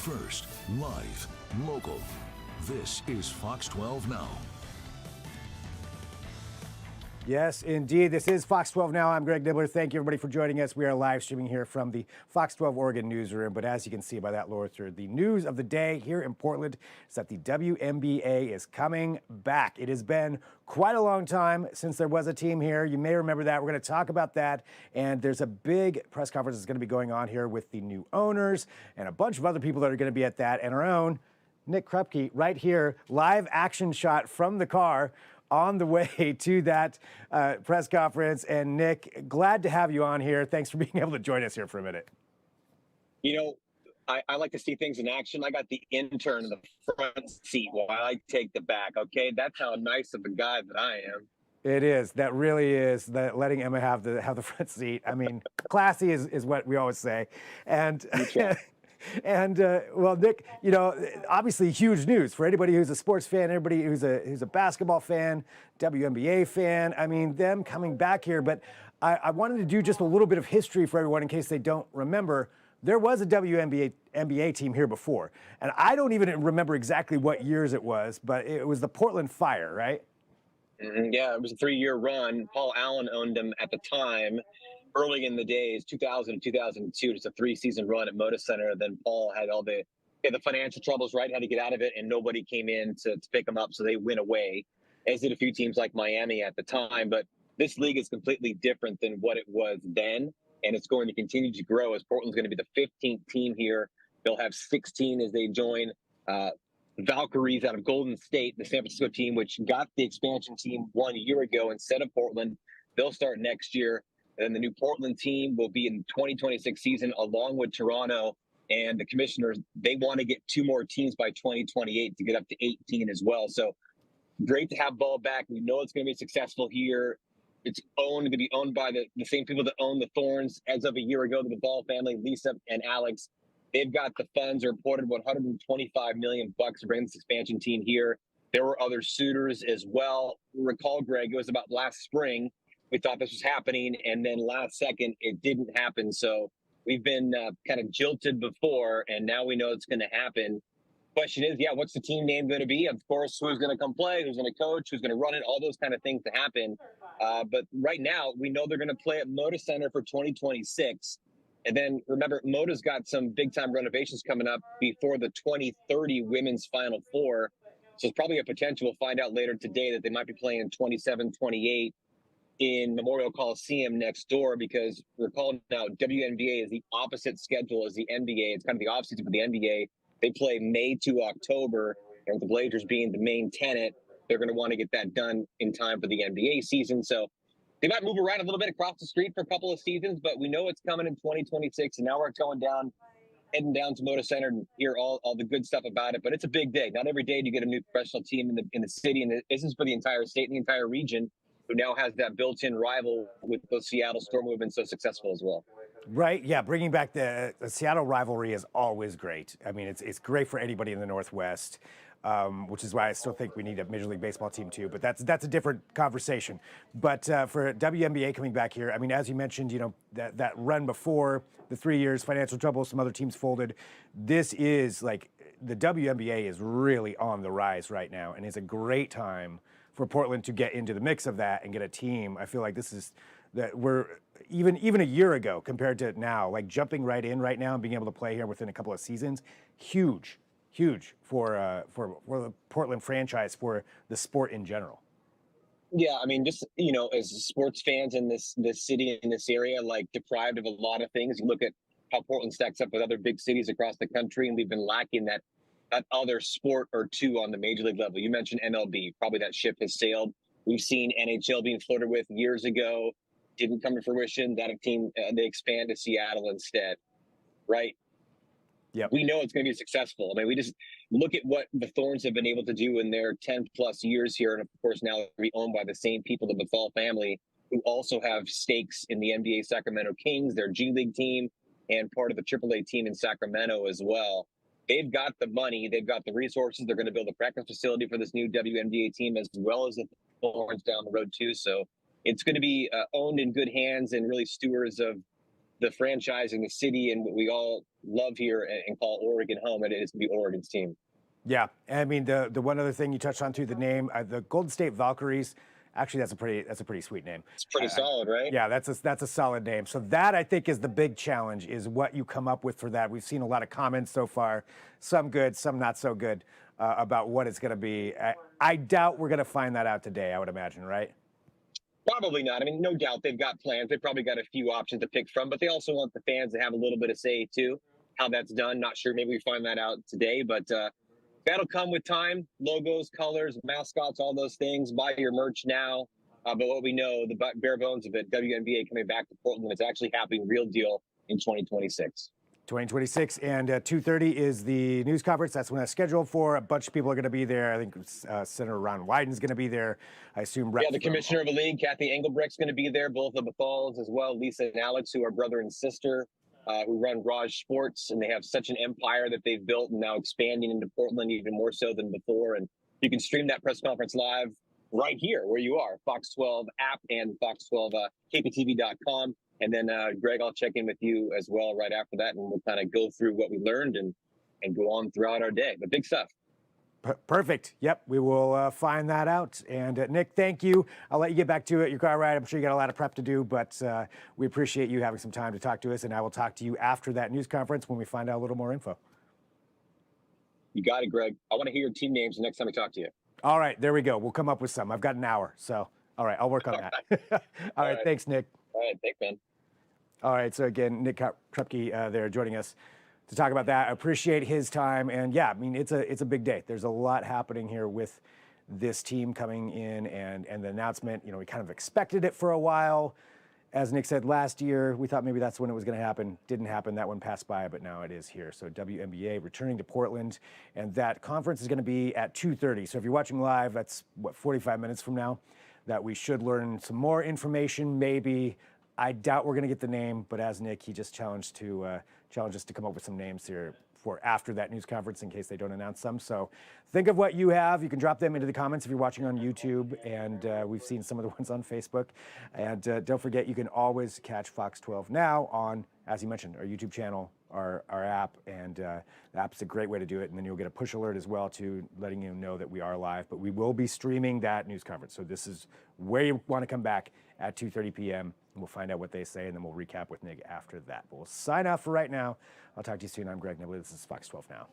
First, live, local. This is Fox 12 Now. Yes, indeed. This is Fox 12 Now. I'm Greg Nibbler. Thank you, everybody, for joining us. We are live streaming here from the Fox 12 Oregon newsroom. But as you can see by that lower third, the news of the day here in Portland is that the WNBA is coming back. It has been quite a long time since there was a team here. You may remember that. We're going to talk about that. And there's a big press conference that's going to be going on here with the new owners and a bunch of other people that are going to be at that. And our own Nick Krupke right here, live action shot from the car on the way to that press conference. And Nick, glad to have you on here. Thanks for being able to join us here for a minute. You know, I like to see things in action. I got the intern in the front seat while I take the back, okay? That's how nice of a guy that I am. It is. That really is. That letting Emma have the front seat. I mean, classy is what we always say. And And well, Nick, you know, obviously huge news for anybody who's a sports fan, everybody who's a basketball fan, WNBA fan. I mean, them coming back here. But I wanted to do just a little bit of history for everyone in case they don't remember. There was a WNBA team here before, and I don't even remember exactly what years it was, but it was the Portland Fire, right? Yeah, it was a 3-year run. Paul Allen owned them at the time. Early in the days, 2000 and 2002, just a 3-season run at Moda Center. Then Paul had all the financial troubles, right? Had to get out of it, and nobody came in to pick them up, so they went away, as did a few teams like Miami at the time. But this league is completely different than what it was then, and it's going to continue to grow as Portland's going to be the 15th team here. They'll have 16 as they join Valkyries out of Golden State, the San Francisco team, which got the expansion team 1 year ago instead of Portland. They'll start next year. And the new Portland team will be in the 2026 season along with Toronto. And the commissioners, they want to get 2 more teams by 2028 to get up to 18 as well. So great to have ball back. We know it's going to be successful here. It's going to be owned by the same people that own the Thorns as of a year ago, the Ball family, Lisa and Alex. They've got the funds, reported $125 million to bring this expansion team here. There were other suitors as well. Recall, Greg, it was about last spring. We thought this was happening, and then last second, it didn't happen. So we've been kind of jilted before, and now we know it's going to happen. Question is, what's the team name going to be? Of course, who's going to come play, who's going to coach, who's going to run it, all those kind of things to happen. But right now, we know they're going to play at Moda Center for 2026. And then remember, Moda's got some big-time renovations coming up before the 2030 Women's Final Four. So it's probably a potential, we'll find out later today, that they might be playing 27, 28 in Memorial Coliseum next door, because recall now, WNBA is the opposite schedule as the NBA. It's kind of the offseason for the NBA. They play May to October, and with the Blazers being the main tenant, they're going to want to get that done in time for the NBA season. So they might move around a little bit across the street for a couple of seasons, but we know it's coming in 2026, and now we're heading down to Moda Center and hear all the good stuff about it. But it's a big day. Not every day do you get a new professional team in the city, and this is for the entire state and the entire region, who now has that built-in rival with the Seattle Storm, who have been so successful as well. Right, yeah, bringing back the Seattle rivalry is always great. I mean, it's great for anybody in the Northwest, which is why I still think we need a Major League Baseball team too, but that's a different conversation. But for WNBA coming back here, I mean, as you mentioned, you know, that run before the 3 years, financial trouble, some other teams folded. This is like, the WNBA is really on the rise right now, and it's a great time for Portland to get into the mix of that and get a team. I feel like this is that we're even a year ago compared to now, like jumping right in right now and being able to play here within a couple of seasons, huge for the Portland franchise, for the sport in general. Yeah, I mean, just, you know, as sports fans in this city, in this area, like deprived of a lot of things. You look at how Portland stacks up with other big cities across the country, and we've been lacking that other sport or two on the major league level. You mentioned MLB, probably that ship has sailed. We've seen NHL being flirted with years ago, didn't come to fruition. That team, they expand to Seattle instead, right? Yeah, we know it's going to be successful. I mean, we just look at what the Thorns have been able to do in their 10 plus years here. And of course, now they're owned by the same people, the Bethal family, who also have stakes in the NBA Sacramento Kings, their G League team, and part of the AAA team in Sacramento as well. They've got the money, they've got the resources. They're going to build a practice facility for this new WNBA team, as well as the Thorns down the road too. So it's going to be owned in good hands and really stewards of the franchise in the city and what we all love here and call Oregon home, and it is the Oregon's team. Yeah, I mean the one other thing you touched on too, the name, the Golden State Valkyries. Actually, that's a pretty sweet name. It's pretty solid, right? Yeah, that's a solid name. So that I think is the big challenge, is what you come up with for that. We've seen a lot of comments so far, some good, some not so good, about what it's going to be. I doubt we're going to find that out today. I would imagine, right? Probably not. I mean, no doubt they've got plans. They've probably got a few options to pick from, but they also want the fans to have a little bit of say too, how that's done. Not sure. Maybe we find that out today, but that'll come with time. Logos, colors, mascots, all those things. Buy your merch now. But what we know, the bare bones of it, WNBA coming back to Portland, it's actually happening real deal in 2026. 2026, and 2:30 is the news conference. That's when it's scheduled for. A bunch of people are going to be there. I think Senator Ron Wyden's going to be there. I assume. Yeah, the commissioner of the league, Kathy Engelbrecht's going to be there. Both of the Balls as well, Lisa and Alex, who are brother and sister, who run Raj Sports, and they have such an empire that they've built and now expanding into Portland even more so than before. And you can stream that press conference live right here where you are, Fox 12 app and Fox 12 KPTV.com. And then, Greg, I'll check in with you as well right after that, and we'll kind of go through what we learned and go on throughout our day. But big stuff. Perfect. Yep, we will find that out. And Nick, thank you. I'll let you get back to it, your car ride. I'm sure you got a lot of prep to do, but we appreciate you having some time to talk to us, and I will talk to you after that news conference when we find out a little more info. You got it, Greg. I want to hear your team names the next time I talk to you. All right, there we go. We'll come up with some. I've got an hour, so all right, I'll work on that. All right, thanks, Nick. All right, thanks, man. All right, so again, Nick Krupke there joining us to talk about that. I appreciate his time, and yeah, I mean, it's a big day. There's a lot happening here with this team coming in and the announcement. You know, we kind of expected it for a while. As Nick said last year, we thought maybe that's when it was going to happen. Didn't happen. That one passed by, but now it is here. So WNBA returning to Portland, and that conference is going to be at 2:30. So if you're watching live, that's, 45 minutes from now, that we should learn some more information, maybe. I doubt we're going to get the name, but as Nick, he just challenged us to come up with some names here for after that news conference in case they don't announce some. So think of what you have. You can drop them into the comments if you're watching on YouTube, and we've seen some of the ones on Facebook. And don't forget, you can always catch Fox 12 now on, as you mentioned, our YouTube channel, our app, and the app's a great way to do it. And then you'll get a push alert as well to letting you know that we are live. But we will be streaming that news conference. So this is where you want to come back at 2:30 p.m. And we'll find out what they say, and then we'll recap with Nick after that. But we'll sign off for right now. I'll talk to you soon. I'm Greg Nibley. This is Fox 12 Now.